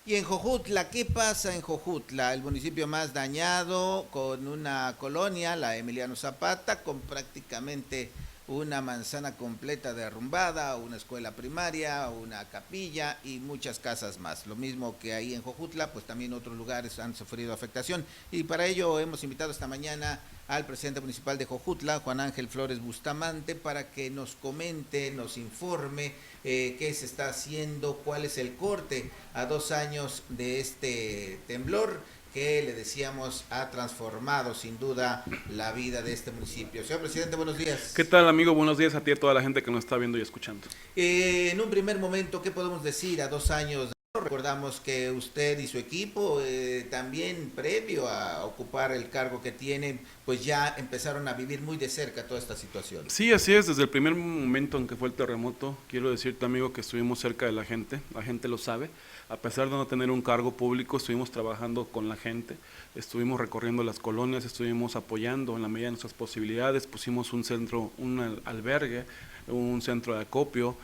Y en Jojutla, ¿qué pasa en Jojutla? El municipio más dañado, con una colonia, la Emiliano Zapata, con prácticamente una manzana completa derrumbada, una escuela primaria, una capilla y muchas casas más. Lo mismo que ahí en Jojutla, pues también otros lugares han sufrido afectación. Y para ello hemos invitado esta mañana al presidente municipal de Jojutla, Juan Ángel Flores Bustamante, para que nos comente, nos informe qué se está haciendo, cuál es el corte a 2 años de este temblor que le decíamos ha transformado sin duda la vida de este municipio. Señor presidente, buenos ¿Qué días. tal, amigo? Buenos días a ti y a toda la gente que nos está viendo y escuchando. En un primer momento, ¿qué podemos decir a 2 años? Recordamos que usted y su equipo, también previo a ocupar el cargo que tienen, pues ya empezaron a vivir muy de cerca toda esta situación. Sí, así es, desde el primer momento en que fue el terremoto, quiero decirte, amigo, que estuvimos cerca de la gente lo sabe, a pesar de no tener un cargo público, estuvimos trabajando con la gente, estuvimos recorriendo las colonias, estuvimos apoyando en la medida de nuestras posibilidades, pusimos un centro, un albergue, un centro de acopio,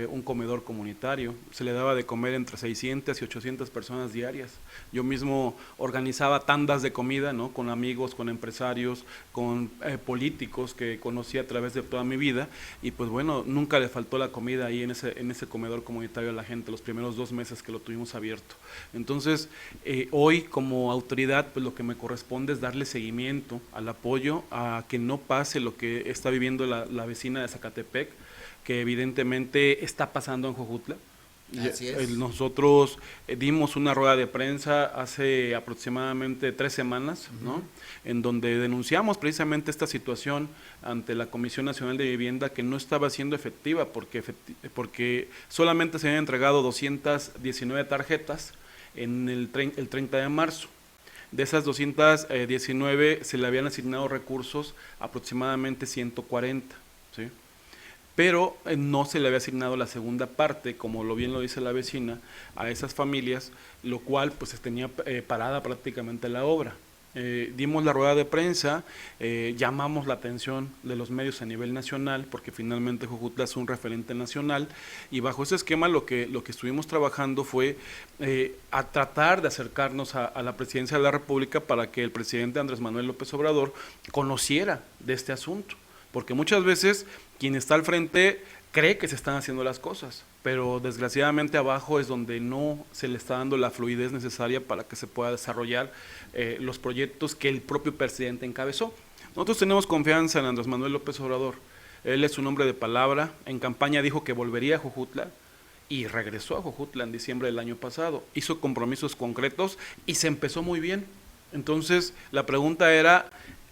un comedor comunitario. Se le daba de comer entre 600 y 800 personas diarias. Yo mismo organizaba tandas de comida, ¿no? Con amigos, con empresarios, con políticos que conocí a través de toda mi vida, y pues bueno, nunca le faltó la comida ahí en ese comedor comunitario a la gente los primeros 2 meses que lo tuvimos abierto. Entonces, hoy como autoridad, pues lo que me corresponde es darle seguimiento al apoyo a que no pase lo que está viviendo la vecina de Zacatepec, que evidentemente está pasando en Jojutla. Así es. Nosotros dimos una rueda de prensa hace aproximadamente 3 semanas, ¿no? En donde denunciamos precisamente esta situación ante la Comisión Nacional de Vivienda, que no estaba siendo efectiva porque solamente se habían entregado 219 tarjetas en el 30 de marzo. De esas 219 se le habían asignado recursos aproximadamente 140, ¿sí? Pero no se le había asignado la segunda parte, como bien lo dice la vecina, a esas familias, lo cual pues tenía parada prácticamente la obra. Dimos la rueda de prensa, llamamos la atención de los medios a nivel nacional, porque finalmente Jojutla es un referente nacional, y bajo ese esquema lo que estuvimos trabajando fue a tratar de acercarnos a la presidencia de la República para que el presidente Andrés Manuel López Obrador conociera de este asunto, porque muchas veces quien está al frente cree que se están haciendo las cosas, pero desgraciadamente abajo es donde no se le está dando la fluidez necesaria para que se pueda desarrollar los proyectos que el propio presidente encabezó. Nosotros tenemos confianza en Andrés Manuel López Obrador. Él es un hombre de palabra. En campaña dijo que volvería a Jojutla y regresó a Jojutla en diciembre del año pasado. Hizo compromisos concretos y se empezó muy bien. Entonces la pregunta era,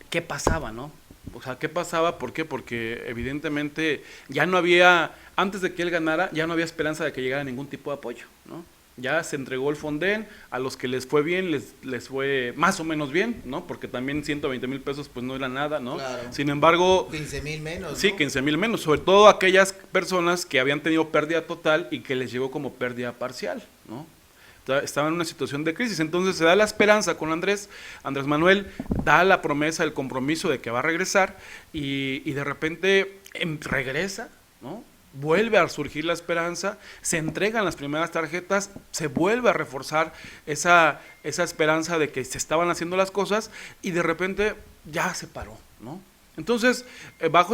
¿qué pasaba, no? O sea, ¿qué pasaba? ¿Por qué? Porque evidentemente ya no había, antes de que él ganara, ya no había esperanza de que llegara ningún tipo de apoyo, ¿no? Ya se entregó el Fonden, a los que les fue bien, les fue más o menos bien, ¿no? Porque también 120,000 pesos pues no era nada, ¿no? Claro. Sin embargo, 15,000 menos, sí, ¿no? 15,000 menos, sobre todo aquellas personas que habían tenido pérdida total y que les llegó como pérdida parcial, ¿no? Estaba en una situación de crisis, entonces se da la esperanza con Andrés Manuel da la promesa, el compromiso de que va a regresar y de repente regresa, ¿no? Vuelve a surgir la esperanza, se entregan las primeras tarjetas, se vuelve a reforzar esa esperanza de que se estaban haciendo las cosas y de repente ya se paró, ¿no? Entonces, bajo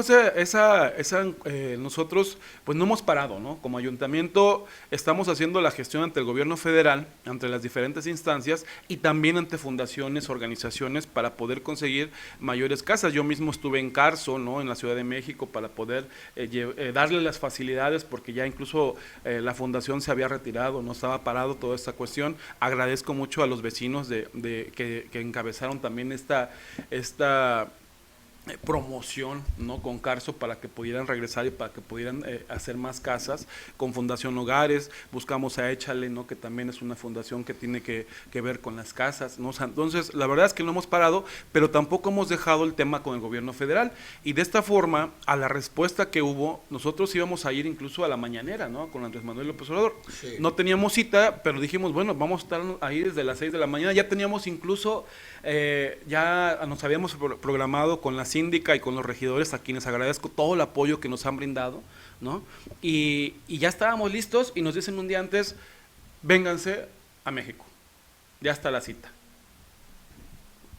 nosotros pues no hemos parado, ¿no? Como ayuntamiento estamos haciendo la gestión ante el gobierno federal, ante las diferentes instancias y también ante fundaciones, organizaciones para poder conseguir mayores casas. Yo mismo estuve en Carso, ¿no? En la Ciudad de México para poder darle las facilidades porque ya incluso la fundación se había retirado, no estaba parado toda esta cuestión. Agradezco mucho a los vecinos que encabezaron también esta promoción, ¿no? Con Carso para que pudieran regresar y para que pudieran hacer más casas. Con Fundación Hogares buscamos a Échale, ¿no? Que también es una fundación que tiene que ver con las casas, ¿no? O sea, entonces la verdad es que no hemos parado, pero tampoco hemos dejado el tema con el gobierno federal y de esta forma a la respuesta que hubo nosotros íbamos a ir incluso a la mañanera, ¿no? Con Andrés Manuel López Obrador. Sí. No teníamos cita, pero dijimos, bueno, vamos a estar ahí desde las 6 de la mañana. Ya teníamos incluso ya nos habíamos programado con la síndica y con los regidores, a quienes agradezco todo el apoyo que nos han brindado, ¿no? Y ya estábamos listos y nos dicen un día antes, vénganse a México. Ya está la cita.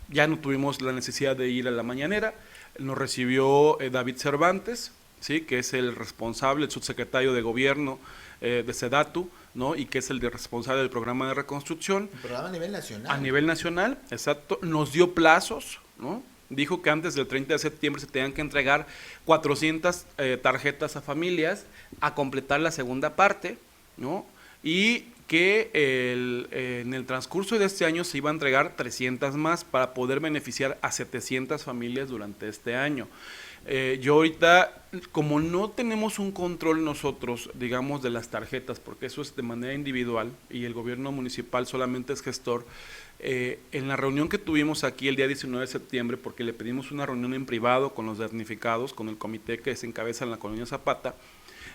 Ya no tuvimos la necesidad de ir a la mañanera. Nos recibió David Cervantes, ¿sí?, que es el responsable, el subsecretario de Gobierno de SEDATU, ¿no?, y que es el responsable del programa de reconstrucción. El programa a nivel nacional. A nivel nacional, exacto. Nos dio plazos, ¿no? Dijo que antes del 30 de septiembre se tenían que entregar 400 tarjetas a familias a completar la segunda parte, ¿no? Y que en el transcurso de este año se iba a entregar 300 más para poder beneficiar a 700 familias durante este año. Yo ahorita, como no tenemos un control nosotros, digamos, de las tarjetas, porque eso es de manera individual y el gobierno municipal solamente es gestor, en la reunión que tuvimos aquí el día 19 de septiembre, porque le pedimos una reunión en privado con los damnificados, con el comité que se encabeza en la colonia Zapata,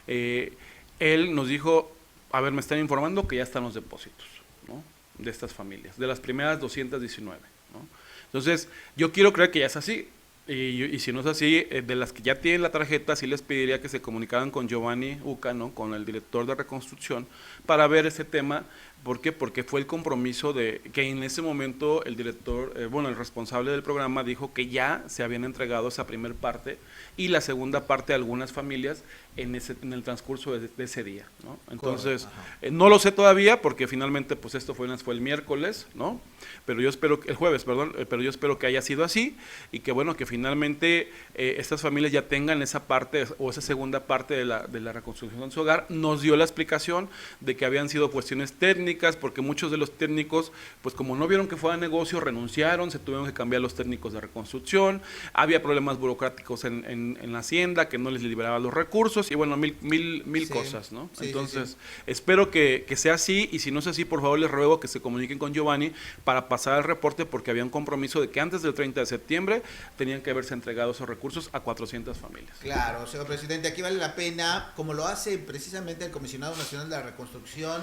él nos dijo, a ver, me están informando que ya están los depósitos, ¿no?, de estas familias, de las primeras 219, ¿no? Entonces, yo quiero creer que ya es así. Y si no es así, de las que ya tienen la tarjeta, sí les pediría que se comunicaran con Giovanni Uca, ¿no?, con el director de reconstrucción, para ver ese tema. ¿Por qué? Porque fue el compromiso de que en ese momento el director, el responsable del programa dijo que ya se habían entregado esa primera parte y la segunda parte a algunas familias en el transcurso de ese día, ¿no? Entonces, no lo sé todavía porque finalmente pues esto fue el miércoles, ¿no? Pero yo espero, el jueves, perdón, pero yo espero que haya sido así y que bueno, que finalmente estas familias ya tengan esa parte o esa segunda parte de la reconstrucción de su hogar. Nos dio la explicación de que habían sido cuestiones técnicas, porque muchos de los técnicos, pues como no vieron que fuera negocio, renunciaron, se tuvieron que cambiar los técnicos de reconstrucción, había problemas burocráticos en la hacienda que no les liberaba los recursos y bueno, mil cosas, ¿no? Sí, entonces, espero que sea así y si no es así, por favor les ruego que se comuniquen con Giovanni para pasar el reporte porque había un compromiso de que antes del 30 de septiembre tenían que haberse entregado esos recursos a 400 familias. Claro, señor presidente, aquí vale la pena, como lo hace precisamente el Comisionado Nacional de la Reconstrucción,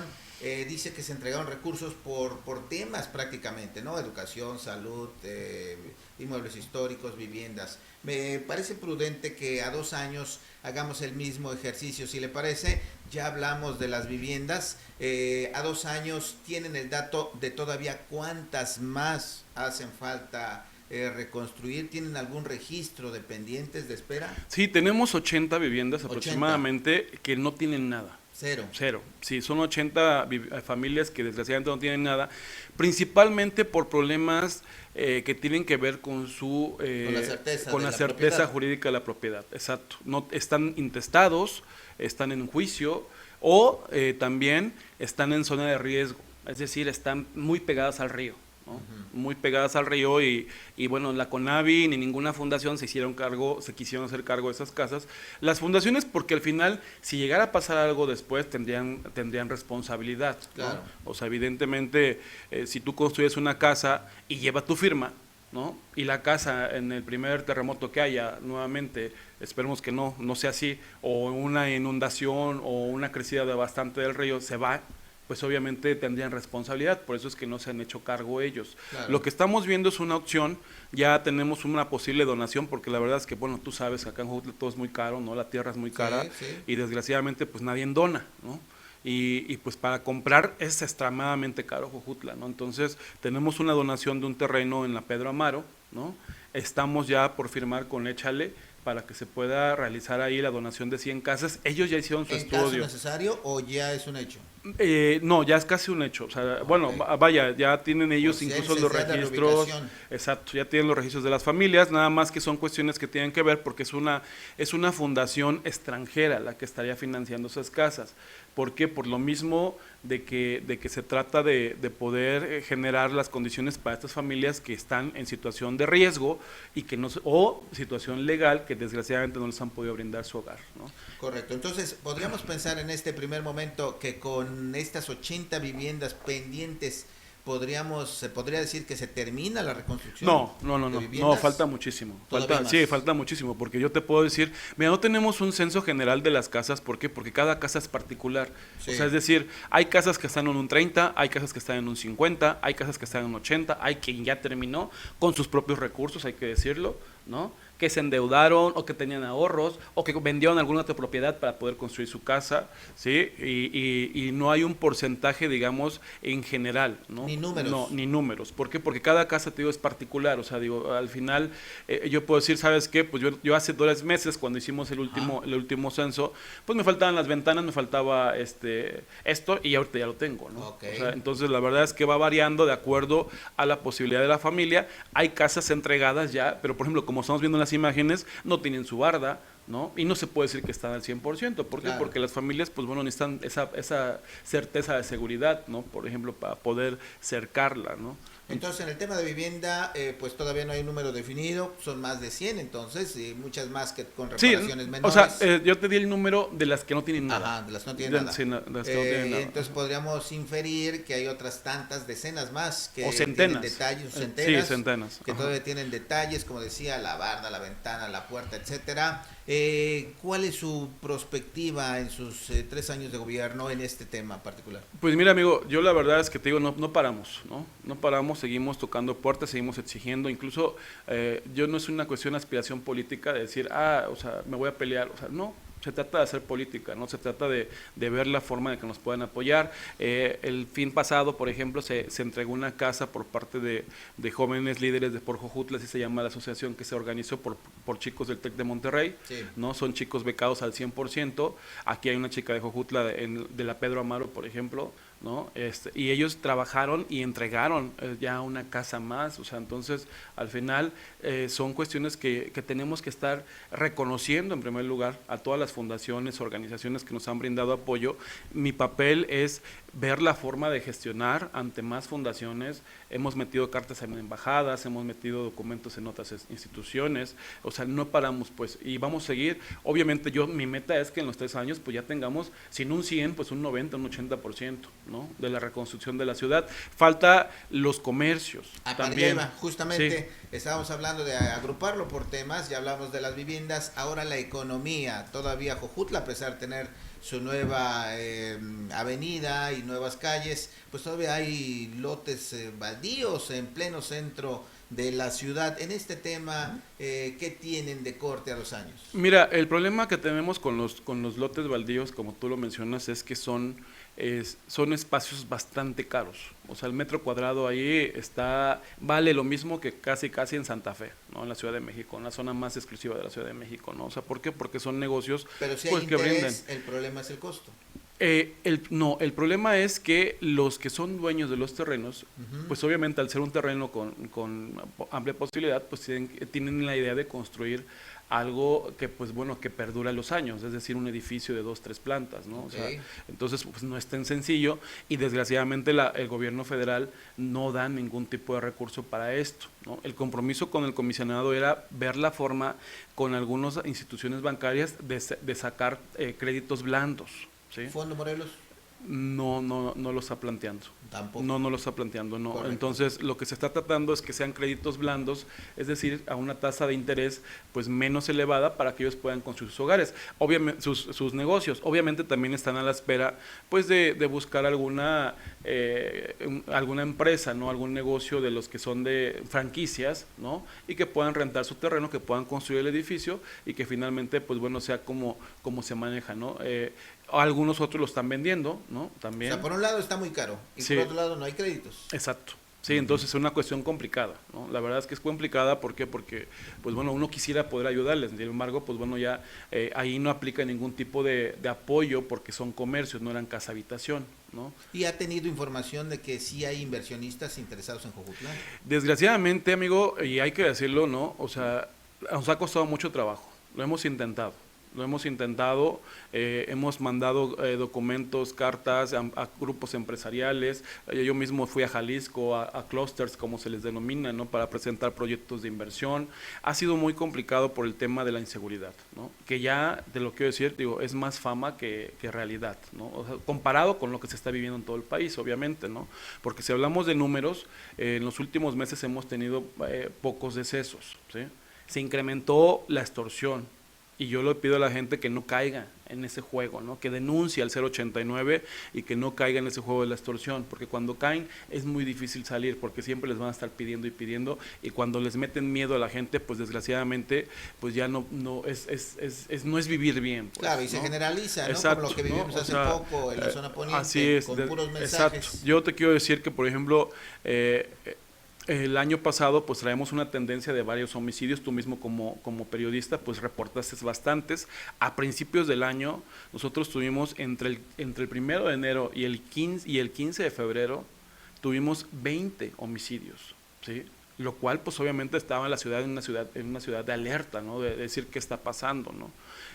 dice que se entregaron recursos por temas prácticamente, ¿no? Educación, salud, inmuebles históricos, viviendas. Me parece prudente que a 2 años hagamos el mismo ejercicio, si le parece. Ya hablamos de las viviendas, a 2 años tienen el dato de todavía cuántas más hacen falta reconstruir. ¿Tienen algún registro de pendientes de espera? Sí, tenemos 80 viviendas aproximadamente que no tienen nada. Cero. Sí, son 80 familias que desgraciadamente no tienen nada, principalmente por problemas que tienen que ver con la certeza jurídica de la propiedad. Exacto. No están intestados, están en juicio o también están en zona de riesgo, es decir, están muy pegadas al río, ¿no? Muy pegadas al río y bueno, la CONAVI ni ninguna fundación se quisieron hacer cargo de esas casas. Las fundaciones porque al final, si llegara a pasar algo después, tendrían responsabilidad, ¿no? Claro. O sea, evidentemente, si tú construyes una casa y lleva tu firma, ¿no?, y la casa en el primer terremoto que haya, nuevamente, esperemos que no sea así, o una inundación o una crecida bastante del río, se va, pues obviamente tendrían responsabilidad, por eso es que no se han hecho cargo ellos. Claro. Lo que estamos viendo es una opción, ya tenemos una posible donación, porque la verdad es que, bueno, tú sabes que acá en Jojutla todo es muy caro, ¿no? La tierra es muy cara, sí. Y desgraciadamente pues nadie dona, ¿no? Y pues para comprar es extremadamente caro Jojutla, ¿no? Entonces tenemos una donación de un terreno en la Pedro Amaro, ¿no? Estamos ya por firmar con Échale para que se pueda realizar ahí la donación de 100 casas. Ellos ya hicieron su estudio. ¿En caso necesario o ya es un hecho? No, ya es casi un hecho. O sea, okay. Bueno, vaya, ya tienen ellos pues incluso los registros. Exacto, ya tienen los registros de las familias, nada más que son cuestiones que tienen que ver porque es una fundación extranjera la que estaría financiando esas casas. ¿Por qué? Por lo mismo de que se trata de poder generar las condiciones para estas familias que están en situación de riesgo y que o situación legal que desgraciadamente no les han podido brindar su hogar, ¿no? Correcto. Entonces, podríamos pensar en este primer momento que con estas 80 viviendas pendientes se podría decir que se termina la reconstrucción. No, falta muchísimo. Falta muchísimo, porque yo te puedo decir, mira, no tenemos un censo general de las casas, ¿por qué? Porque cada casa es particular. Sí. O sea, es decir, hay casas que están en un 30, hay casas que están en un 50, hay casas que están en un 80, hay quien ya terminó con sus propios recursos, hay que decirlo, ¿no? que se endeudaron o que tenían ahorros o que vendieron alguna otra propiedad para poder construir su casa, ¿sí? Y no hay un porcentaje, digamos, en general, ¿no? Ni números. No, ni números. ¿Por qué? Porque cada casa, te digo, es particular. O sea, digo, al final yo puedo decir, ¿sabes qué? Pues yo hace 2 meses, cuando hicimos el último censo, pues me faltaban las ventanas, me faltaba esto y ahorita ya lo tengo, ¿no? Okay. O sea, entonces la verdad es que va variando de acuerdo a la posibilidad de la familia. Hay casas entregadas ya, pero por ejemplo, como estamos viendo en las imágenes, no tienen su barda, ¿no? Y no se puede decir que están al 100%. ¿Por qué? Claro. Porque las familias, pues bueno, necesitan esa certeza de seguridad, ¿no? Por ejemplo, para poder cercarla, ¿no? Entonces, en el tema de vivienda, pues todavía no hay un número definido, son más de 100 entonces, y muchas más que con reparaciones menores. O sea, yo te di el número de las que no tienen nada. Ajá, de las que no tienen nada. Sí, de las que no tienen nada. Entonces podríamos inferir que hay otras tantas decenas más que o centenas. tienen detalles, centenas, sí, centenas. que todavía tienen detalles, como decía, la barda, la ventana, la puerta, etcétera. ¿Cuál es su perspectiva en sus 3 años de gobierno en este tema particular? Pues mira, amigo, yo la verdad es que te digo, no paramos, ¿no? No paramos, seguimos tocando puertas, seguimos exigiendo, incluso yo no es una cuestión de aspiración política de decir, o sea, me voy a pelear, o sea, no. Se trata de hacer política, ¿no? Se trata de ver la forma de que nos puedan apoyar. El fin pasado, por ejemplo, se entregó una casa por parte de jóvenes líderes de Por Jojutla, así se llama la asociación, que se organizó por chicos del TEC de Monterrey, Sí. ¿no? Son chicos becados al 100%. Aquí hay una chica de Jojutla, de la Pedro Amaro, por ejemplo, ¿no? Y ellos trabajaron y entregaron ya una casa más. O sea, entonces, al final, son cuestiones que tenemos que estar reconociendo, en primer lugar, a todas las fundaciones, organizaciones que nos han brindado apoyo. Mi papel es ver la forma de gestionar ante más fundaciones. Hemos metido cartas en embajadas, hemos metido documentos en otras instituciones, o sea, no paramos, pues, y vamos a seguir. Obviamente mi meta es que en los 3 años pues ya tengamos, sin un 100, pues un 90, un 80%, ¿no? De la reconstrucción de la ciudad. Falta los comercios también. Justamente sí. Estábamos hablando de agruparlo por temas, ya hablamos de las viviendas, ahora la economía. Todavía Jojutla, a pesar de tener su nueva avenida y nuevas calles, pues todavía hay lotes baldíos en pleno centro de la ciudad. En este tema, ¿qué tienen de corte a los años? Mira, el problema que tenemos con los lotes baldíos, como tú lo mencionas, es que son espacios bastante caros. O sea, el metro cuadrado ahí vale lo mismo que casi en Santa Fe, ¿no? En la Ciudad de México, en la zona más exclusiva de la Ciudad de México, ¿no? O sea, ¿por qué? Porque son negocios, pero si pues, hay que interés, brindan. el problema es el costo. El problema es que los que son dueños de los terrenos, pues obviamente al ser un terreno con amplia posibilidad, pues tienen la idea de construir algo que, pues bueno, que perdura los años, es decir, un edificio de 2, 3 plantas, ¿no? Okay. O sea, entonces, pues no es tan sencillo y desgraciadamente el gobierno federal no da ningún tipo de recurso para esto, ¿no? El compromiso con el comisionado era ver la forma con algunas instituciones bancarias de sacar créditos blandos, ¿sí? ¿Fondo Morelos? No lo está planteando. Tampoco. No lo está planteando, no. Correcto. Entonces, lo que se está tratando es que sean créditos blandos, es decir, a una tasa de interés pues menos elevada para que ellos puedan construir sus hogares, obviamente sus negocios. Obviamente también están a la espera pues de buscar alguna empresa, ¿no? Algún negocio de los que son de franquicias, ¿no? Y que puedan rentar su terreno, que puedan construir el edificio y que finalmente pues bueno sea como se maneja, ¿no? Algunos otros lo están vendiendo, ¿no? También. O sea, por un lado está muy caro y Sí. por otro lado no hay créditos. Exacto. Sí, entonces es una cuestión complicada, ¿no? La verdad es que es complicada, ¿por qué? Porque, pues bueno, uno quisiera poder ayudarles, sin embargo, pues bueno, ya ahí no aplica ningún tipo de apoyo porque son comercios, no eran casa habitación, ¿no? ¿Y ha tenido información de que sí hay inversionistas interesados en Jojutla? Desgraciadamente, amigo, y hay que decirlo, ¿no? O sea, nos ha costado mucho trabajo, lo hemos intentado, hemos mandado documentos, cartas a grupos empresariales. Yo mismo fui a Jalisco, a clusters, como se les denomina, ¿no? Para presentar proyectos de inversión. Ha sido muy complicado por el tema de la inseguridad, ¿no? Que ya, te lo quiero decir, digo, es más fama que realidad, ¿no? O sea, comparado con lo que se está viviendo en todo el país, obviamente, ¿no? Porque si hablamos de números, en los últimos meses hemos tenido pocos decesos, ¿sí? Se incrementó la extorsión, Y yo le pido a la gente que no caiga en ese juego, ¿no? Que denuncie al 089 y que no caiga en ese juego de la extorsión, porque cuando caen es muy difícil salir, porque siempre les van a estar pidiendo y pidiendo, y cuando les meten miedo a la gente, pues desgraciadamente, pues ya no es vivir bien. Pues, claro, y se generaliza, ¿no? Exacto, Como lo que vivimos hace poco en la zona poniente, así es, con puros mensajes. Exacto. Yo te quiero decir que, por ejemplo, el año pasado pues traemos una tendencia de varios homicidios, tú mismo como periodista pues reportaste bastantes. A principios del año nosotros tuvimos entre el 1 de enero y el 15 de febrero tuvimos 20 homicidios, ¿sí? Lo cual pues obviamente estaba en una ciudad de alerta, ¿no? De decir qué está pasando, ¿no?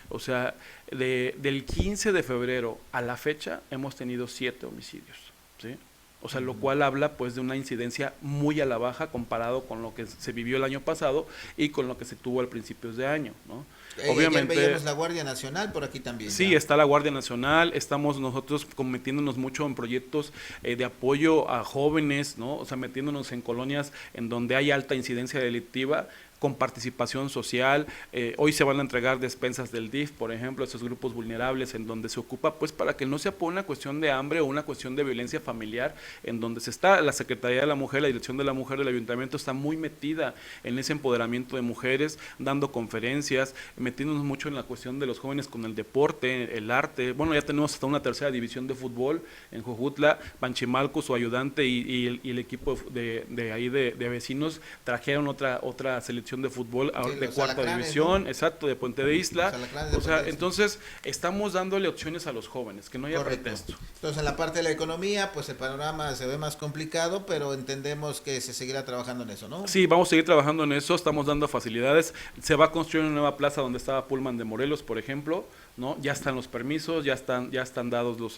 O sea, del 15 de febrero a la fecha hemos tenido 7 homicidios, ¿sí? O sea, lo cual habla pues de una incidencia muy a la baja comparado con lo que se vivió el año pasado y con lo que se tuvo al principios de año, ¿no? Obviamente veíamos la Guardia Nacional por aquí también. Sí, está la Guardia Nacional, estamos nosotros metiéndonos mucho en proyectos de apoyo a jóvenes, ¿no? O sea, metiéndonos en colonias en donde hay alta incidencia delictiva, con participación social. Hoy se van a entregar despensas del DIF, por ejemplo, a esos grupos vulnerables, en donde se ocupa pues para que no sea por una cuestión de hambre o una cuestión de violencia familiar, en donde la Secretaría de la Mujer, la Dirección de la Mujer del Ayuntamiento está muy metida en ese empoderamiento de mujeres, dando conferencias, metiéndonos mucho en la cuestión de los jóvenes con el deporte, el arte. Bueno, ya tenemos hasta una 3ª división de fútbol en Jojutla. Panchimalco, su ayudante y el equipo de ahí de vecinos trajeron otra selección de fútbol de 4ª división, ¿no? Exacto, de Puente de Isla. O sea, entonces estamos dándole opciones a los jóvenes, que no haya pretexto. Entonces, en la parte de la economía, pues el panorama se ve más complicado, pero entendemos que se seguirá trabajando en eso, ¿no? Sí, vamos a seguir trabajando en eso, estamos dando facilidades. Se va a construir una nueva plaza donde estaba Pullman de Morelos, por ejemplo, ¿no? Ya están los permisos, ya están dados los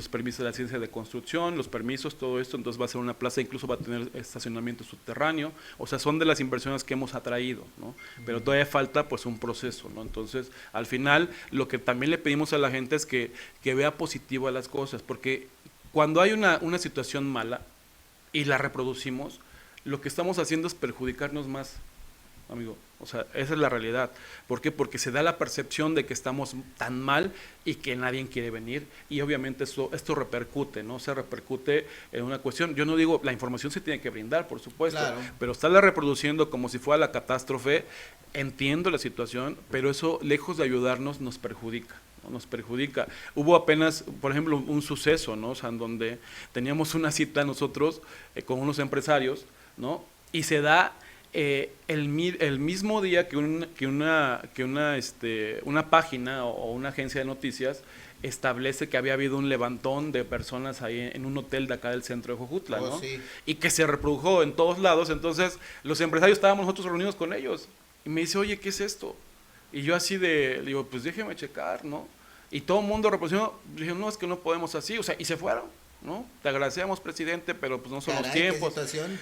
permisos de la ciencia de construcción, los permisos, todo esto. Entonces va a ser una plaza, incluso va a tener estacionamiento subterráneo. O sea, son de las inversiones que hemos atraído, ¿no? Pero todavía falta pues un proceso, ¿no? Entonces, al final, lo que también le pedimos a la gente es que vea positivo a las cosas, porque cuando hay una situación mala y la reproducimos, lo que estamos haciendo es perjudicarnos más, amigo. O sea, esa es la realidad. ¿Por qué? Porque se da la percepción de que estamos tan mal y que nadie quiere venir, y obviamente esto repercute, ¿no? Se repercute en una cuestión. Yo no digo, la información se tiene que brindar, por supuesto, claro, pero estarla reproduciendo como si fuera la catástrofe. Entiendo la situación, pero eso, lejos de ayudarnos, nos perjudica. Nos perjudica. Hubo apenas, por ejemplo, un suceso, ¿no? O sea, en donde teníamos una cita nosotros con unos empresarios, ¿no? Y se da el mismo día que una página o una agencia de noticias establece que había habido un levantón de personas ahí en un hotel de acá del centro de Jojutla, ¿no? Sí. Y que se reprodujo en todos lados. Entonces los empresarios estábamos nosotros reunidos con ellos y me dice, oye, ¿qué es esto? Y yo así digo, pues déjeme checar, ¿no? Y todo el mundo reproduciendo, dije, no, es que no podemos así, o sea, y se fueron, ¿no? Te agradecemos, presidente, pero pues no son los tiempos.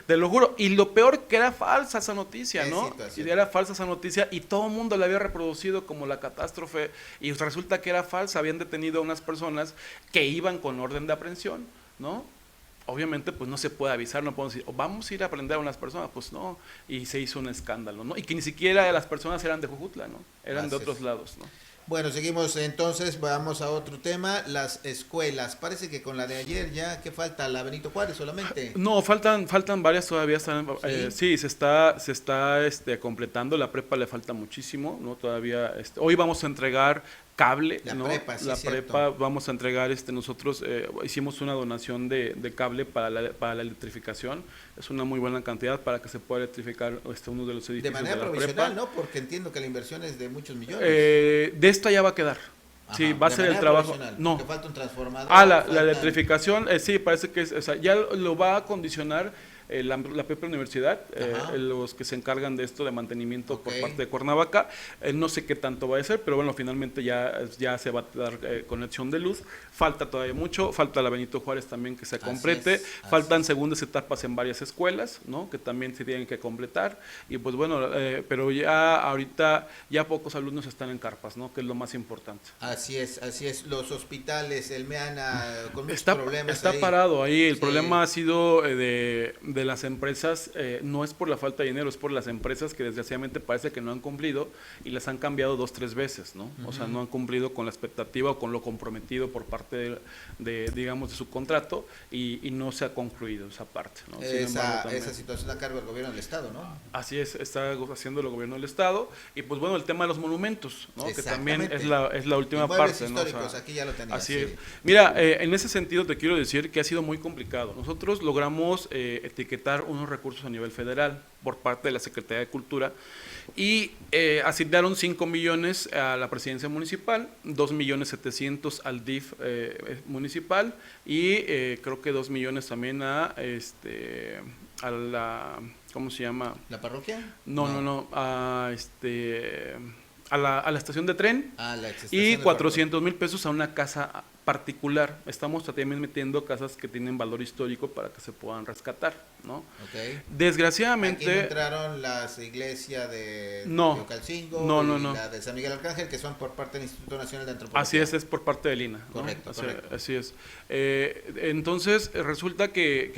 Te lo juro. Y lo peor, que era falsa esa noticia, ¿no? Y era falsa esa noticia y todo el mundo la había reproducido como la catástrofe, y resulta que era falsa. Habían detenido a unas personas que iban con orden de aprehensión, ¿no? Obviamente pues no se puede avisar, no podemos decir, vamos a ir a aprender a unas personas, pues no, y se hizo un escándalo, ¿no? Y que ni siquiera las personas eran de Jojutla, ¿no? Eran de otros lados, ¿no? Bueno, seguimos entonces, vamos a otro tema, las escuelas. Parece que con la de ayer ya, ¿qué falta? ¿La Benito Juárez solamente? No, faltan varias todavía. Sí, se está completando, la prepa le falta muchísimo, ¿no? Todavía, hoy vamos a entregar cable, la ¿no? Prepa, sí, la prepa vamos a entregar, nosotros hicimos una donación de cable para la electrificación. Es una muy buena cantidad para que se pueda electrificar uno de los edificios de manera de la provisional, prepa. ¿no? Porque entiendo que la inversión es de muchos millones. De esta ya va a quedar. Ajá, sí, va a ser el trabajo. No. Que falta un transformador. La electrificación, sí, parece que ya lo va a condicionar la propia universidad, los que se encargan de esto de mantenimiento por parte de Cuernavaca. No sé qué tanto va a ser, pero bueno, finalmente ya se va a dar conexión de luz. Falta todavía mucho, falta la Benito Juárez también que se complete, faltan segundas etapas en varias escuelas, ¿no? Que también se tienen que completar, y pues bueno, pero ya ahorita ya pocos alumnos están en carpas, ¿no? Que es lo más importante. Así es, los hospitales, el MEANA con muchos problemas. Está ahí parado ahí, el problema ha sido de de las empresas no es por la falta de dinero, es por las empresas que desgraciadamente parece que no han cumplido y las han cambiado 2, 3 veces, ¿no? O sea, no han cumplido con la expectativa o con lo comprometido por parte digamos, de su contrato y no se ha concluido esa parte, ¿no? Esa situación a cargo del gobierno del Estado, ¿no? Así es, está haciendo el gobierno del Estado y pues bueno, el tema de los monumentos, ¿no? Que también es la última parte, ¿no? Históricos, o sea, aquí ya lo tenía. Así es. Mira, en ese sentido te quiero decir que ha sido muy complicado. Nosotros logramos etiquetar unos recursos a nivel federal por parte de la Secretaría de Cultura y asignaron 5 millones a la presidencia municipal, 2.700.000 al DIF municipal y creo que 2 millones también a la, ¿cómo se llama? ¿La parroquia? No, a la estación de tren y 400,000 pesos a una casa particular. Estamos también metiendo casas que tienen valor histórico para que se puedan rescatar, ¿no? Okay. Desgraciadamente... Aquí entraron las iglesias de Teocalcingo y la de San Miguel Arcángel, que son por parte del Instituto Nacional de Antropología. Así es por parte del INAH, ¿no? Correcto. Así es. Entonces, resulta que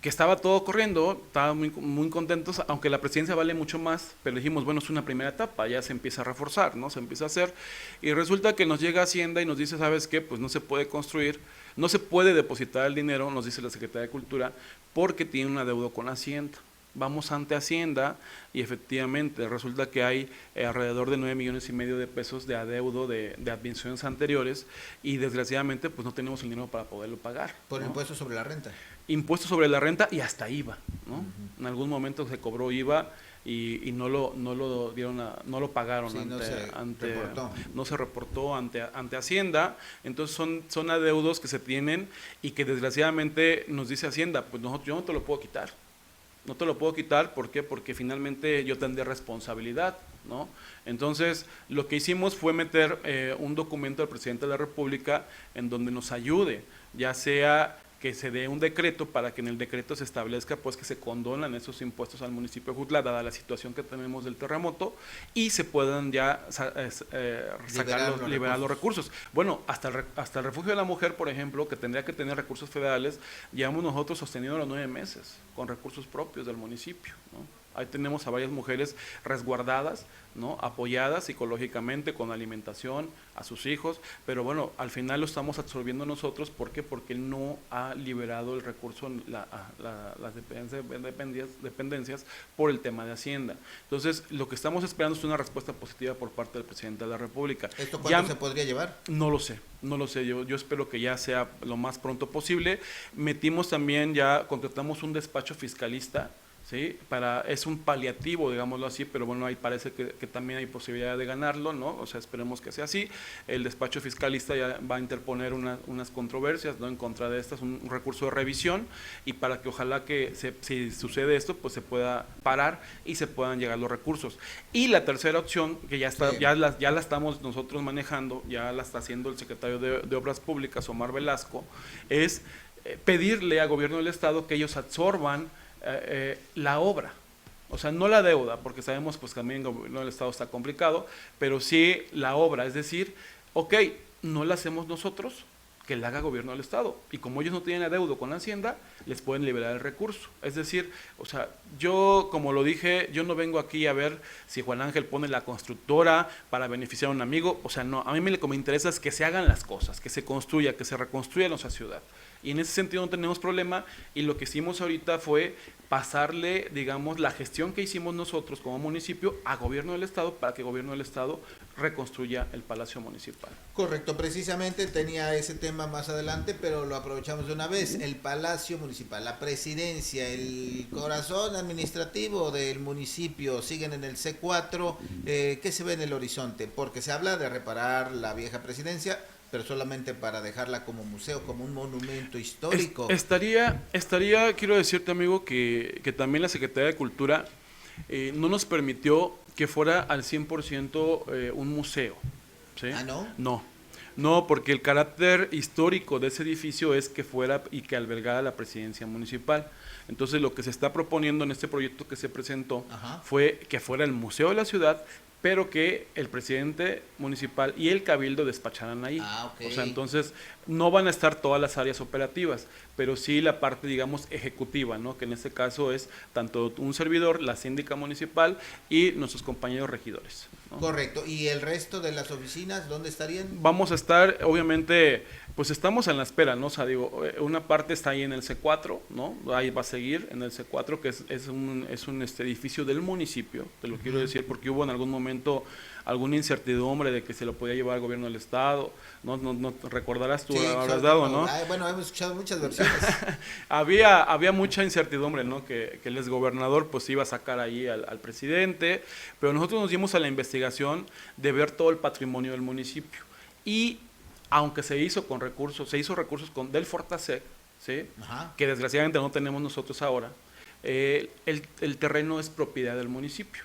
estaba todo corriendo, estaba muy contentos, aunque la presidencia vale mucho más, pero dijimos, bueno, es una primera etapa, ya se empieza a reforzar, ¿no? Se empieza a hacer, y resulta que nos llega Hacienda y nos dice, ¿sabes qué? Pues no se puede construir, no se puede depositar el dinero, nos dice la Secretaría de Cultura, porque tiene un adeudo con Hacienda. Vamos ante Hacienda y efectivamente resulta que hay alrededor de 9,5 millones de pesos de adeudo de administraciones anteriores y desgraciadamente pues no tenemos el dinero para poderlo pagar. Por impuesto sobre la renta. Impuesto sobre la renta y hasta IVA, ¿no? En algún momento se cobró IVA y no lo dieron no lo pagaron, sí, no se reportó ante Hacienda. Entonces son adeudos que se tienen y que desgraciadamente nos dice Hacienda, pues yo no te lo puedo quitar. No te lo puedo quitar, ¿por qué? Porque finalmente yo tendré responsabilidad, ¿no? Entonces, lo que hicimos fue meter un documento al presidente de la República en donde nos ayude, ya sea que se dé un decreto para que en el decreto se establezca pues que se condonan esos impuestos al municipio de Jojutla dada la situación que tenemos del terremoto y se puedan ya liberar los recursos. Bueno, hasta el refugio de la mujer, por ejemplo, que tendría que tener recursos federales, llevamos nosotros sostenido los 9 meses con recursos propios del municipio, ¿no? Ahí tenemos a varias mujeres resguardadas, ¿no? Apoyadas psicológicamente con alimentación a sus hijos, pero bueno, al final lo estamos absorbiendo nosotros, ¿por qué? Porque él no ha liberado el recurso las dependencias por el tema de Hacienda. Entonces, lo que estamos esperando es una respuesta positiva por parte del presidente de la República. ¿Esto cuánto se podría llevar? No lo sé, yo espero que ya sea lo más pronto posible. Metimos también, contratamos un despacho fiscalista, ¿sí? Es un paliativo, digámoslo así, pero bueno, ahí parece que también hay posibilidad de ganarlo, ¿no? O sea, esperemos que sea así. El despacho fiscalista ya va a interponer unas controversias, ¿no? En contra de estas, un recurso de revisión, y para que ojalá que si sucede esto, pues se pueda parar y se puedan llegar los recursos. Y la tercera opción, que ya está, sí, ya la estamos nosotros manejando, ya la está haciendo el secretario de Obras Públicas, Omar Velasco, es pedirle al gobierno del Estado que ellos absorban la obra, o sea, no la deuda, porque sabemos pues también el gobierno del Estado está complicado, pero sí la obra, es decir, ok, no la hacemos nosotros, que la haga gobierno del Estado, y como ellos no tienen adeudo con la Hacienda, les pueden liberar el recurso. Es decir, o sea, yo, como lo dije, yo no vengo aquí a ver si Juan Ángel pone la constructora para beneficiar a un amigo, o sea, no, a mí lo que me interesa es que se hagan las cosas, que se construya, que se reconstruya nuestra ciudad. Y en ese sentido no tenemos problema, y lo que hicimos ahorita fue pasarle, digamos, la gestión que hicimos nosotros como municipio a gobierno del Estado para que el gobierno del Estado reconstruya el Palacio Municipal. Correcto, precisamente tenía ese tema más adelante, pero lo aprovechamos de una vez. El Palacio Municipal, la presidencia, el corazón administrativo del municipio, siguen en el C4. ¿Qué se ve en el horizonte? Porque se habla de reparar la vieja presidencia, pero solamente para dejarla como museo, como un monumento histórico. Estaría, quiero decirte, amigo, que también la Secretaría de Cultura no nos permitió que fuera al 100% un museo, ¿sí? ¿Ah, no? No, porque el carácter histórico de ese edificio es que fuera y que albergara la presidencia municipal. Entonces, lo que se está proponiendo en este proyecto que se presentó, ajá, fue que fuera el museo de la ciudad, pero que el presidente municipal y el cabildo despacharan ahí. Ok. O sea, entonces no van a estar todas las áreas operativas, pero sí la parte, digamos, ejecutiva, ¿no? Que en este caso es tanto un servidor, la síndica municipal y nuestros compañeros regidores, ¿no? Correcto. ¿Y el resto de las oficinas dónde estarían? Vamos a estar, obviamente, pues estamos en la espera, ¿no? O sea, digo, una parte está ahí en el C4, ¿no? Ahí va a seguir en el C4, que es un edificio del municipio, te lo quiero decir, porque hubo en algún momento alguna incertidumbre de que se lo podía llevar al gobierno del estado, no recordarás tú, Sí, habrás dado, ¿no? bueno, hemos escuchado muchas versiones. Había mucha incertidumbre, ¿no? Que el exgobernador pues iba a sacar ahí al presidente, pero nosotros nos dimos a la investigación de ver todo el patrimonio del municipio. Y aunque se hizo recursos del Fortasec, ¿sí? Ajá. Que desgraciadamente no tenemos nosotros ahora, el terreno es propiedad del municipio.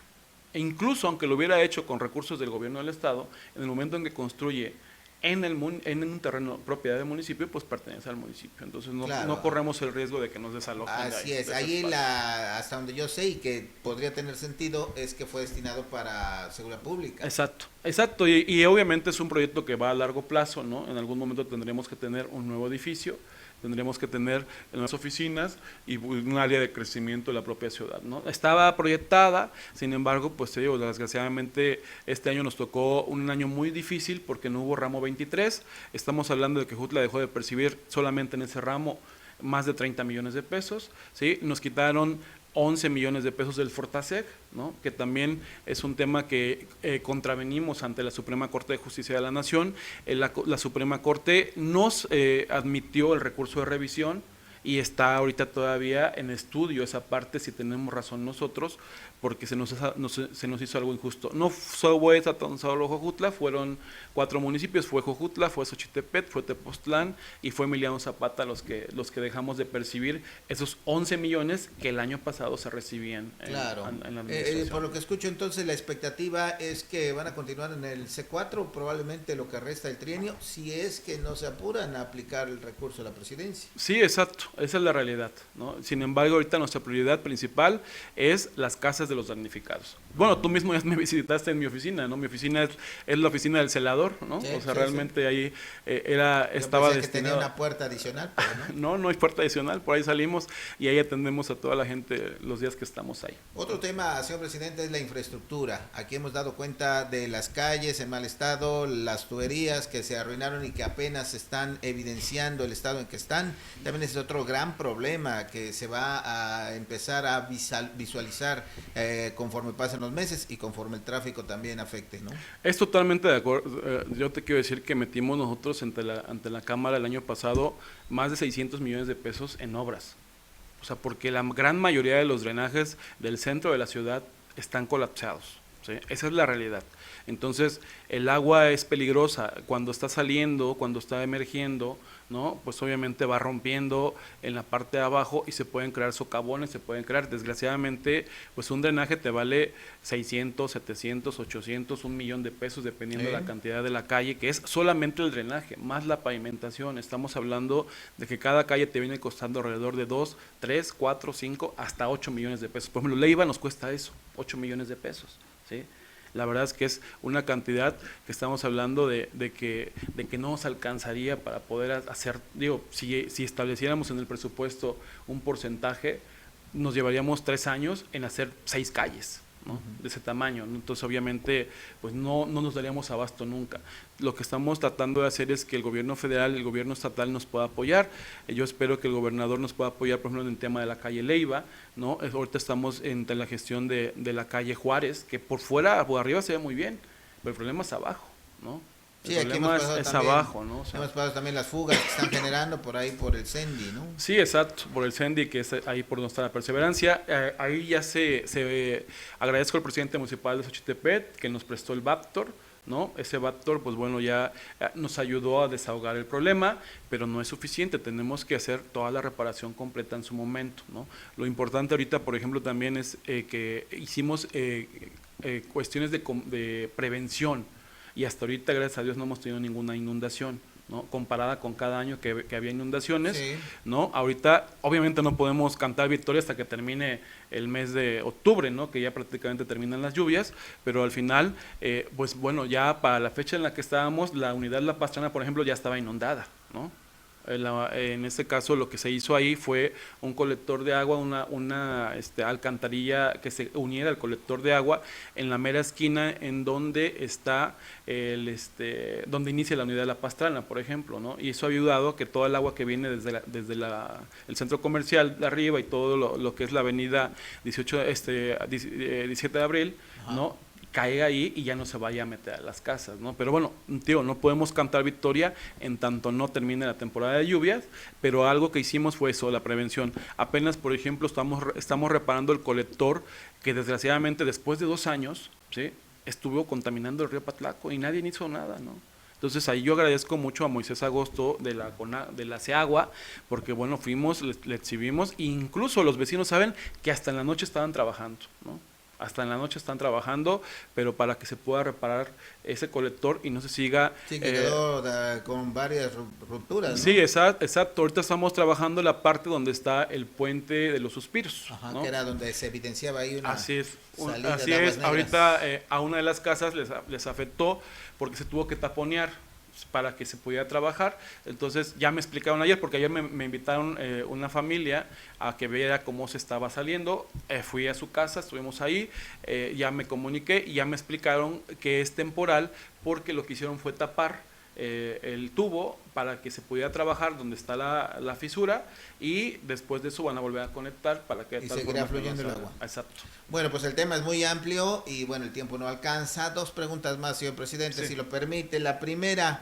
E incluso aunque lo hubiera hecho con recursos del gobierno del estado, en el momento en que construye en un terreno propiedad del municipio, pues pertenece al municipio. Entonces Claro. no corremos el riesgo de que nos desalojen. Así es, ahí hasta donde yo sé y que podría tener sentido es que fue destinado para seguridad pública. Exacto, y obviamente es un proyecto que va a largo plazo, ¿no? En algún momento tendremos que tener un nuevo edificio, tendremos que tener nuevas oficinas y un área de crecimiento de la propia ciudad, ¿no? Estaba proyectada, sin embargo, pues te digo, desgraciadamente este año nos tocó un año muy difícil porque no hubo ramo 23, estamos hablando de que Jojutla dejó de percibir solamente en ese ramo más de 30 millones de pesos, ¿sí? Nos quitaron 11 millones de pesos del Fortasec, ¿no? Que también es un tema que contravenimos ante la Suprema Corte de Justicia de la Nación. La Suprema Corte nos admitió el recurso de revisión y está ahorita todavía en estudio esa parte, si tenemos razón nosotros, porque se nos hizo algo injusto. No fue tan solo Jojutla, fueron 4 municipios, fue Jojutla, fue Xochitepec, fue Tepoztlán y fue Emiliano Zapata los que dejamos de percibir esos 11 millones que el año pasado se recibían claro. en la administración. Por lo que escucho entonces la expectativa es que van a continuar en el C4, probablemente lo que resta del trienio, si es que no se apuran a aplicar el recurso de la presidencia. Sí, exacto, esa es la realidad, ¿no? Sin embargo, ahorita nuestra prioridad principal es las casas de los damnificados. Bueno, tú mismo ya me visitaste en mi oficina, ¿no? Mi oficina es la oficina del celador, ¿no? Sí, o sea, sí, realmente sí. ahí Yo estaba pensé destinado. que tenía una puerta adicional, pero no. No hay puerta adicional, por ahí salimos y ahí atendemos a toda la gente los días que estamos ahí. Otro tema, señor presidente, es la infraestructura. Aquí hemos dado cuenta de las calles en mal estado, las tuberías que se arruinaron y que apenas están evidenciando el estado en que están. También es otro gran problema que se va a empezar a visualizar conforme pasen los meses y conforme el tráfico también afecte, ¿no? Es totalmente de acuerdo. Yo te quiero decir que metimos nosotros ante la Cámara el año pasado más de 600 millones de pesos en obras. O sea, porque la gran mayoría de los drenajes del centro de la ciudad están colapsados, ¿sí? Esa es la realidad. Entonces, el agua es peligrosa cuando está saliendo, cuando está emergiendo, ¿no? Pues obviamente va rompiendo en la parte de abajo y se pueden crear socavones, desgraciadamente, pues un drenaje te vale 600, 700, 800, 1 millón de pesos, dependiendo de la cantidad de la calle, que es solamente el drenaje, más la pavimentación. Estamos hablando de que cada calle te viene costando alrededor de 2, 3, 4, 5, hasta 8 millones de pesos. Por ejemplo, Leiva nos cuesta eso, 8 millones de pesos, ¿sí? La verdad es que es una cantidad que estamos hablando de que no nos alcanzaría para poder hacer, digo, si estableciéramos en el presupuesto un porcentaje, nos llevaríamos 3 años en hacer 6 calles, ¿no? De ese tamaño, ¿no? Entonces obviamente pues no nos daríamos abasto nunca. Lo que estamos tratando de hacer es que el gobierno federal, el gobierno estatal nos pueda apoyar. Yo espero que el gobernador nos pueda apoyar, por ejemplo, en el tema de la calle Leiva, ¿no? Ahorita estamos en la gestión de la calle Juárez, que por fuera, por arriba se ve muy bien, pero el problema es abajo, ¿no? Sí, el problema es abajo, ¿no? O sea, hemos pasado también las fugas que están generando por ahí por el Sendi, ¿no? Sí, exacto, por el Sendi, que es ahí por donde está la perseverancia. Ahí ya agradezco al presidente municipal de Xochitepec que nos prestó el Vaptor, ¿no? Ese Vaptor, pues bueno, ya nos ayudó a desahogar el problema, pero no es suficiente, tenemos que hacer toda la reparación completa en su momento, ¿no? Lo importante ahorita, por ejemplo, también es que hicimos cuestiones de prevención, y hasta ahorita, gracias a Dios, no hemos tenido ninguna inundación, ¿no? Comparada con cada año que había inundaciones, Sí. ¿no? Ahorita, obviamente no podemos cantar victoria hasta que termine el mes de octubre, ¿no? Que ya prácticamente terminan las lluvias, pero al final, pues bueno, ya para la fecha en la que estábamos, la unidad La Pastrana, por ejemplo, ya estaba inundada, ¿no? En este caso lo que se hizo ahí fue un colector de agua, una alcantarilla que se uniera al colector de agua en la mera esquina en donde está donde inicia la unidad de La Pastrana, por ejemplo, ¿no? Y eso ha ayudado a que todo el agua que viene desde el centro comercial de arriba y todo lo que es la avenida 17 de abril, Ajá. ¿no? Caiga ahí y ya no se vaya a meter a las casas, ¿no? Pero bueno, tío, no podemos cantar victoria en tanto no termine la temporada de lluvias, pero algo que hicimos fue eso, la prevención. Apenas, por ejemplo, estamos reparando el colector que desgraciadamente después de 2 años, ¿sí? Estuvo contaminando el río Patlaco y nadie hizo nada, ¿no? Entonces ahí yo agradezco mucho a Moisés Agosto de la CEAGUA, porque bueno, fuimos, le exhibimos, e incluso los vecinos saben que hasta en la noche estaban trabajando, ¿no? Hasta en la noche están trabajando, pero para que se pueda reparar ese colector y no se siga... Sí, que quedó con varias rupturas, ¿no? Sí, exacto. Ahorita estamos trabajando la parte donde está el puente de los suspiros. Ajá, ¿no? que era donde se evidenciaba ahí una Así es. salida Así de aguas es. negras. Ahorita a una de las casas les afectó porque se tuvo que taponear para que se pudiera trabajar. Entonces ya me explicaron ayer, porque ayer me invitaron una familia a que viera cómo se estaba saliendo. Fui a su casa, estuvimos ahí, ya me comuniqué y ya me explicaron que es temporal porque lo que hicieron fue tapar el tubo para que se pudiera trabajar donde está la fisura, y después de eso van a volver a conectar para que... Y seguirá fluyendo el agua. Exacto. Bueno, pues el tema es muy amplio y bueno, el tiempo no alcanza. 2 preguntas más, señor presidente, Sí. si lo permite. La primera,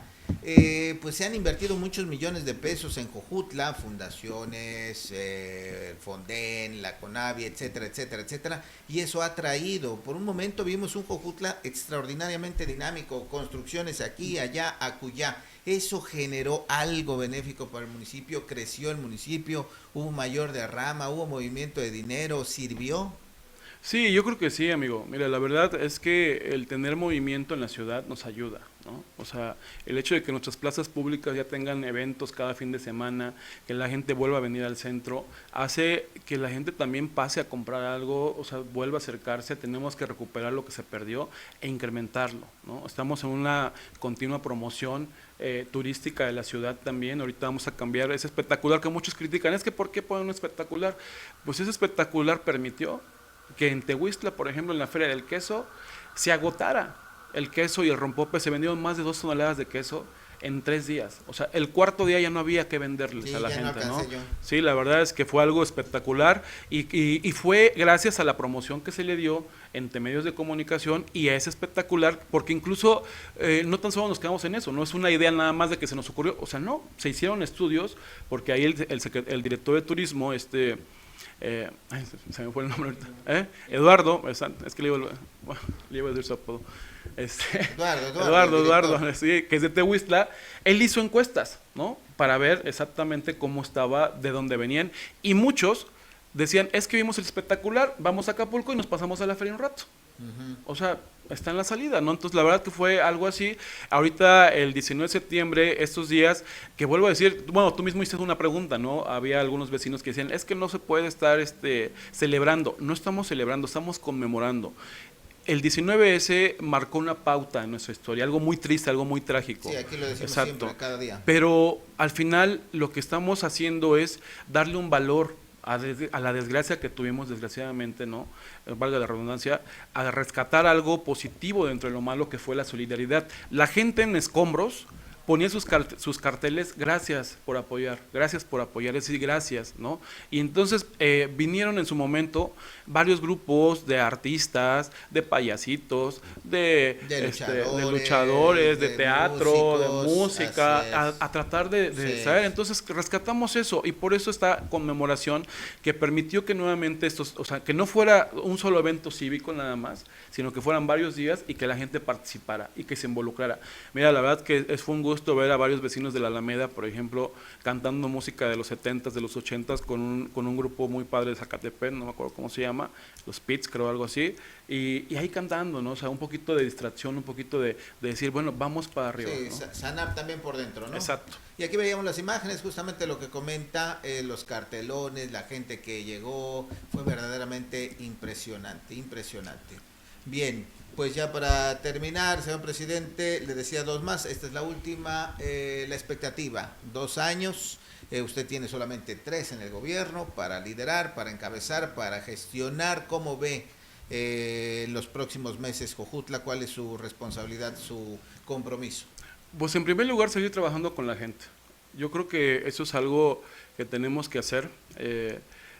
pues se han invertido muchos millones de pesos en Jojutla, fundaciones, el Fonden, la CONAVI, etcétera, etcétera, etcétera, y eso ha traído, por un momento vimos un Jojutla extraordinariamente dinámico, construcciones aquí, allá, acullá. Eso generó algo benéfico para el municipio, creció el municipio, hubo mayor derrama, hubo movimiento de dinero, ¿sirvió? Sí, yo creo que sí, amigo. Mira, la verdad es que el tener movimiento en la ciudad nos ayuda, ¿no? O sea, el hecho de que nuestras plazas públicas ya tengan eventos cada fin de semana, que la gente vuelva a venir al centro, hace que la gente también pase a comprar algo, o sea, vuelva a acercarse. Tenemos que recuperar lo que se perdió e incrementarlo, ¿no? Estamos en una continua promoción turística de la ciudad también. Ahorita vamos a cambiar ese espectacular que muchos critican. Es que ¿por qué ponen un espectacular? Pues ese espectacular permitió que en Tehuistla, por ejemplo, en la Feria del Queso, se agotara el queso y el rompope. Se vendieron más de 2 toneladas de queso en 3 días. O sea, el cuarto día ya no había que venderles Sí, a la ya no gente, ¿no? alcancé yo. Sí, la verdad es que fue algo espectacular y fue gracias a la promoción que se le dio entre medios de comunicación y a ese espectacular, porque incluso no tan solo nos quedamos en eso, no es una idea nada más de que se nos ocurrió, o sea, no, se hicieron estudios, porque ahí el director de turismo, ay, se me fue el nombre ahorita, Eduardo, es que le iba a decir su apodo, Eduardo, sí, que es de Tehuistla. Él hizo encuestas, ¿no? Para ver exactamente cómo estaba, de dónde venían, y muchos decían, es que vimos el espectacular, vamos a Acapulco y nos pasamos a la feria un rato. O sea, está en la salida, ¿no? Entonces la verdad que fue algo así. Ahorita el 19 de septiembre, estos días, que vuelvo a decir, bueno, tú mismo hiciste una pregunta, ¿no? Había algunos vecinos que decían, es que no se puede estar celebrando. No estamos celebrando, estamos conmemorando. El 19S marcó una pauta en nuestra historia, algo muy triste, algo muy trágico. Sí, aquí lo decimos Exacto. siempre, cada día. Pero al final lo que estamos haciendo es darle un valor a la desgracia que tuvimos, desgraciadamente, ¿no? Valga la redundancia, a rescatar algo positivo dentro de lo malo que fue la solidaridad. La gente en escombros ponía sus carteles, gracias por apoyar, es decir, gracias, ¿no? Y entonces vinieron en su momento varios grupos de artistas, de payasitos, de luchadores, de teatro, músicos, de música, a tratar de saber. Entonces rescatamos eso, y por eso esta conmemoración que permitió que nuevamente o sea, que no fuera un solo evento cívico nada más, sino que fueran varios días y que la gente participara y que se involucrara. Mira, la verdad que fue un gusto gusto ver a varios vecinos de la Alameda, por ejemplo, cantando música de los 70s, de los 80s, con un grupo muy padre de Zacatepec, no me acuerdo cómo se llama, los Pits, creo, algo así, y ahí cantando, ¿no? O sea, un poquito de distracción, un poquito de decir, bueno, vamos para arriba. Sí, ¿no? Sanar también por dentro, ¿no? Exacto. Y aquí veíamos las imágenes, justamente lo que comenta, los cartelones, la gente que llegó, fue verdaderamente impresionante, impresionante. Bien, pues ya para terminar, señor presidente, le decía dos más, esta es la última, la expectativa, 2 años, usted tiene solamente 3 en el gobierno para liderar, para encabezar, para gestionar. ¿Cómo ve en los próximos meses Jojutla? ¿Cuál es su responsabilidad, su compromiso? Pues en primer lugar, seguir trabajando con la gente. Yo creo que eso es algo que tenemos que hacer.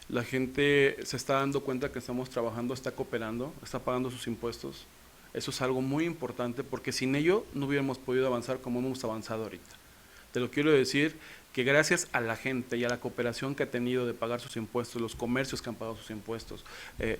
La gente se está dando cuenta que estamos trabajando, está cooperando, está pagando sus impuestos. Eso es algo muy importante porque sin ello no hubiéramos podido avanzar como hemos avanzado ahorita. Te lo quiero decir que gracias a la gente y a la cooperación que ha tenido de pagar sus impuestos, los comercios que han pagado sus impuestos,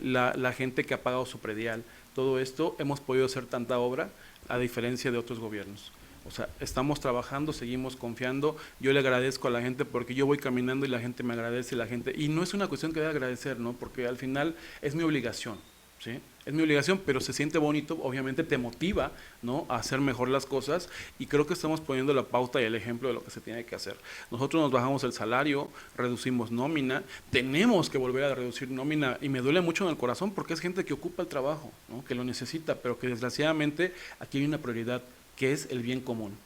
la gente que ha pagado su predial, todo esto hemos podido hacer tanta obra a diferencia de otros gobiernos. O sea, estamos trabajando, seguimos confiando. Yo le agradezco a la gente porque yo voy caminando y la gente me agradece, y no es una cuestión que deba agradecer, ¿no? Porque al final es mi obligación, ¿sí? Es mi obligación, pero se siente bonito, obviamente te motiva, ¿no?, a hacer mejor las cosas, y creo que estamos poniendo la pauta y el ejemplo de lo que se tiene que hacer. Nosotros nos bajamos el salario, reducimos nómina, tenemos que volver a reducir nómina, y me duele mucho en el corazón porque es gente que ocupa el trabajo, ¿no?, que lo necesita, pero que desgraciadamente aquí hay una prioridad, que es el bien común.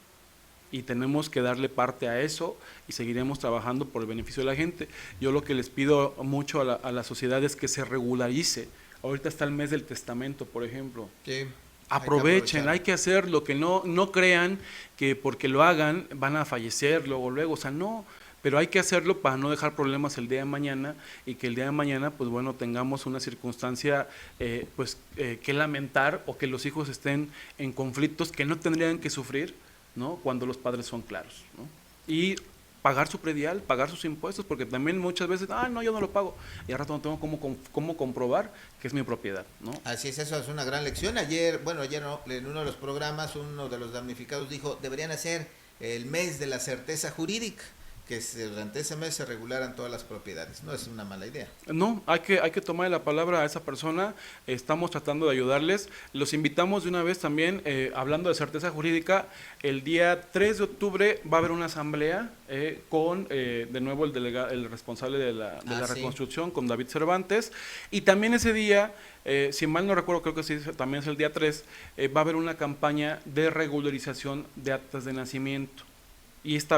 Y tenemos que darle parte a eso y seguiremos trabajando por el beneficio de la gente. Yo lo que les pido mucho a la sociedad es que se regularice. Ahorita está el mes del testamento, por ejemplo. Sí, aprovechen, hay que hacerlo, que no crean que porque lo hagan van a fallecer luego, o sea, no, pero hay que hacerlo para no dejar problemas el día de mañana, y que el día de mañana, pues bueno, tengamos una circunstancia que lamentar, o que los hijos estén en conflictos que no tendrían que sufrir, ¿no?, cuando los padres son claros, ¿no? Y pagar su predial, pagar sus impuestos, porque también muchas veces, no, yo no lo pago, y al rato no tengo cómo comprobar que es mi propiedad, ¿no? Así es, eso es una gran lección. Ayer no, en uno de los programas, uno de los damnificados dijo, deberían hacer el mes de la certeza jurídica, que durante ese mes se regularan todas las propiedades. No es una mala idea. No, hay que tomar la palabra a esa persona. Estamos tratando de ayudarles. Los invitamos de una vez también, hablando de certeza jurídica, el día 3 de octubre va a haber una asamblea con, de nuevo, el responsable de la reconstrucción, con David Cervantes. Y también ese día, si mal no recuerdo, creo que sí, también es el día 3, va a haber una campaña de regularización de actas de nacimiento. Y está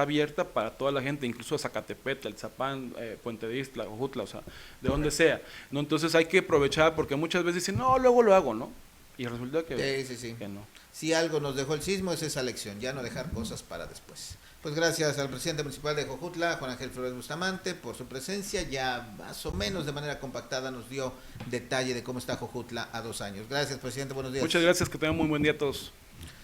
abierta para toda la gente, incluso Zacatepec, Tlalzapán, Puente de Ixtla, Jojutla, o sea, de donde sea, ¿no? Entonces hay que aprovechar, porque muchas veces dicen, no, luego lo hago, ¿no? Y resulta que, sí. que no. Si algo nos dejó el sismo es esa lección, ya no dejar cosas para después. Pues gracias al presidente municipal de Jojutla, Juan Ángel Flores Bustamante, por su presencia. Ya más o menos de manera compactada nos dio detalle de cómo está Jojutla a 2 años. Gracias, presidente, buenos días. Muchas gracias, que tengan muy buen día a todos.